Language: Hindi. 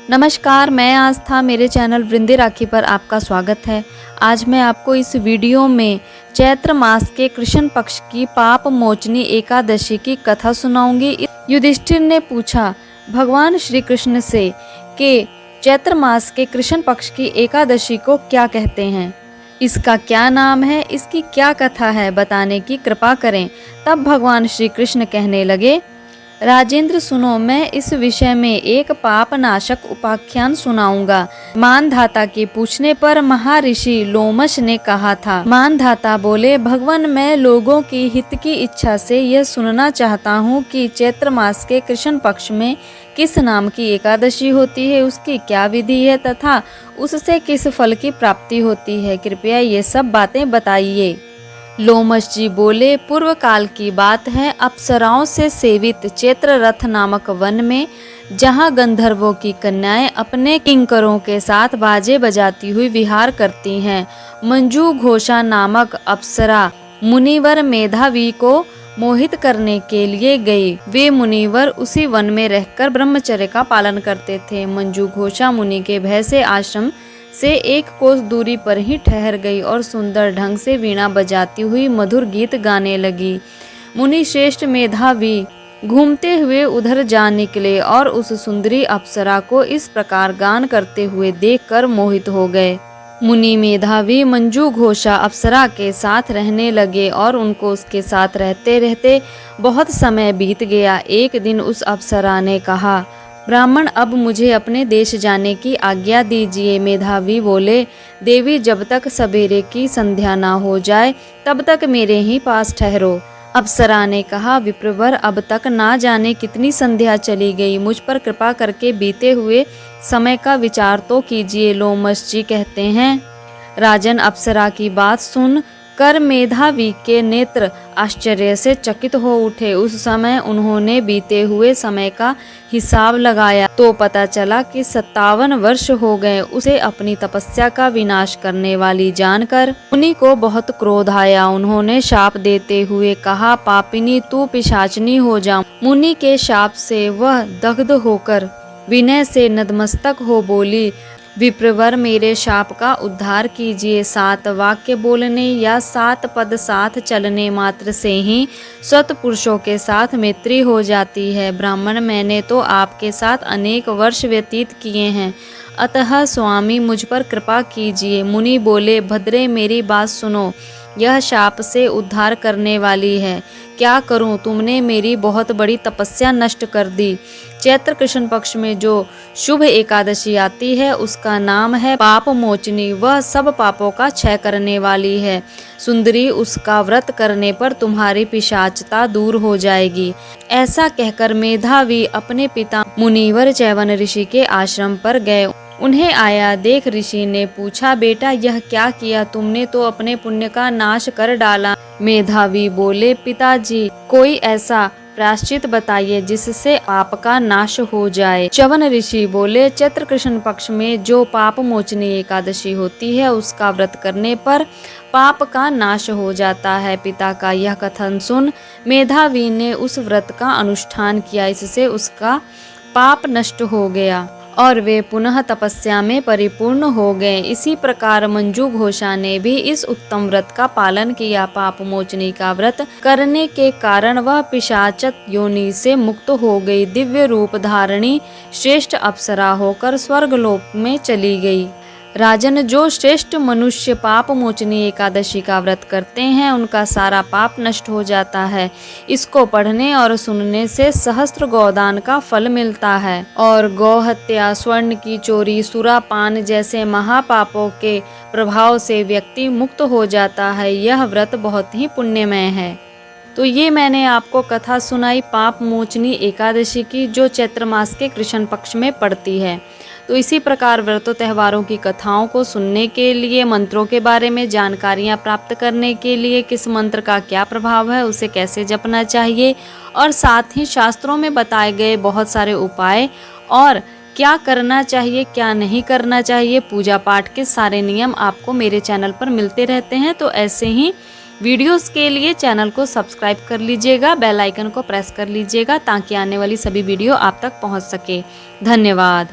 नमस्कार, मैं आस्था, मेरे चैनल वृंदे राखी पर आपका स्वागत है। आज मैं आपको इस वीडियो में चैत्र मास के कृष्ण पक्ष की पाप मोचनी एकादशी की कथा सुनाऊंगी। युधिष्ठिर ने पूछा भगवान श्री कृष्ण से कि चैत्र मास के कृष्ण पक्ष की एकादशी को क्या कहते हैं, इसका क्या नाम है, इसकी क्या कथा है, बताने की कृपा करें। तब भगवान श्री कृष्ण कहने लगे, राजेंद्र सुनो, मैं इस विषय में एक पाप नाशक उपाख्यान सुनाऊंगा। मानधाता के पूछने पर महर्षि लोमश ने कहा था। मानधाता बोले, भगवान, मैं लोगों की हित की इच्छा से यह सुनना चाहता हूँ कि चैत्र मास के कृष्ण पक्ष में किस नाम की एकादशी होती है, उसकी क्या विधि है तथा उससे किस फल की प्राप्ति होती है। कृपया ये सब बातें बताइए। लोमश जी बोले, पूर्व काल की बात है। अप्सराओं से सेवित चैत्र रथ नामक वन में, जहाँ गंधर्वों की कन्याएं अपने किंकरों के साथ बाजे बजाती हुई विहार करती हैं, मंजू घोषा नामक अप्सरा मुनिवर मेधावी को मोहित करने के लिए गई। वे मुनिवर उसी वन में रहकर ब्रह्मचर्य का पालन करते थे। मंजू घोषा मुनि के भय से आश्रम से एक कोस दूरी पर ही ठहर गई और सुंदर ढंग से वीणा बजाती हुई मधुर गीत गाने लगी। मुनि श्रेष्ठ मेधावी घूमते हुए उधर जा निकले और उस सुंदरी अप्सरा को इस प्रकार गान करते हुए देखकर मोहित हो गए। मुनि मेधावी मंजू घोषा अप्सरा के साथ रहने लगे और उनको उसके साथ रहते रहते बहुत समय बीत गया। एक दिन उस अप्सरा ने कहा, ब्राह्मण, अब मुझे अपने देश जाने की आज्ञा दीजिए। मेधावी बोले, देवी, जब तक सवेरे की संध्या ना हो जाए तब तक मेरे ही पास ठहरो। अप्सरा ने कहा, विप्रवर, अब तक ना जाने कितनी संध्या चली गई, मुझ पर कृपा करके बीते हुए समय का विचार तो कीजिए। लोमश जी कहते हैं, राजन, अप्सरा की बात सुन कर मेधावी के नेत्र आश्चर्य से चकित हो उठे। उस समय उन्होंने बीते हुए समय का हिसाब लगाया तो पता चला कि 57 वर्ष हो गए। उसे अपनी तपस्या का विनाश करने वाली जानकर मुनि को बहुत क्रोध आया। उन्होंने शाप देते हुए कहा, पापिनी, तू पिशाचनी हो जा। मुनि के शाप से वह दग्ध होकर विनय से नतमस्तक हो बोली, विप्रवर, मेरे शाप का उद्धार कीजिए। 7 वाक्य बोलने या 7 पद साथ चलने मात्र से ही सत्पुरुषों के साथ मैत्री हो जाती है। ब्राह्मण, मैंने तो आपके साथ अनेक वर्ष व्यतीत किए हैं, अतः स्वामी मुझ पर कृपा कीजिए। मुनि बोले, भद्रे, मेरी बात सुनो, यह शाप से उद्धार करने वाली है। क्या करूं, तुमने मेरी बहुत बड़ी तपस्या नष्ट कर दी। चैत्र कृष्ण पक्ष में जो शुभ एकादशी आती है उसका नाम है पाप मोचनी। वह सब पापों का क्षय करने वाली है। सुंदरी, उसका व्रत करने पर तुम्हारी पिशाचता दूर हो जाएगी। ऐसा कहकर मेधावी अपने पिता मुनिवर चैवन ऋषि के आश्रम पर गए। उन्हें आया देख ऋषि ने पूछा, बेटा, यह क्या किया तुमने, तो अपने पुण्य का नाश कर डाला। मेधावी बोले, पिताजी, कोई ऐसा प्रायश्चित बताइए जिससे पाप का नाश हो जाए। च्यवन ऋषि बोले, चैत्र कृष्ण पक्ष में जो पाप मोचनी एकादशी होती है उसका व्रत करने पर पाप का नाश हो जाता है। पिता का यह कथन सुन मेधावी ने उस व्रत का अनुष्ठान किया। इससे उसका पाप नष्ट हो गया और वे पुनः तपस्या में परिपूर्ण हो गए। इसी प्रकार मंजू घोषा ने भी इस उत्तम व्रत का पालन किया। पाप मोचनी का व्रत करने के कारण वह पिशाचत योनि से मुक्त हो गई। दिव्य रूप धारणी श्रेष्ठ अप्सरा होकर स्वर्गलोक में चली गई। राजन, जो श्रेष्ठ मनुष्य पाप मोचनी एकादशी का व्रत करते हैं उनका सारा पाप नष्ट हो जाता है। इसको पढ़ने और सुनने से सहस्त्र गौदान का फल मिलता है और गौ हत्या, स्वर्ण की चोरी, सुरापान जैसे महापापों के प्रभाव से व्यक्ति मुक्त हो जाता है। यह व्रत बहुत ही पुण्यमय है। तो ये मैंने आपको कथा सुनाई पाप मोचनी एकादशी की, जो चैत्र मास के कृष्ण पक्ष में पड़ती है। तो इसी प्रकार व्रतों त्योहारों की कथाओं को सुनने के लिए, मंत्रों के बारे में जानकारियाँ प्राप्त करने के लिए, किस मंत्र का क्या प्रभाव है, उसे कैसे जपना चाहिए और साथ ही शास्त्रों में बताए गए बहुत सारे उपाय और क्या करना चाहिए, क्या नहीं करना चाहिए, पूजा पाठ के सारे नियम आपको मेरे चैनल पर मिलते रहते हैं। तो ऐसे ही वीडियोस के लिए चैनल को सब्सक्राइब कर लीजिएगा, बेल आइकन को प्रेस कर लीजिएगा ताकि आने वाली सभी वीडियो आप तक पहुंच सके। धन्यवाद।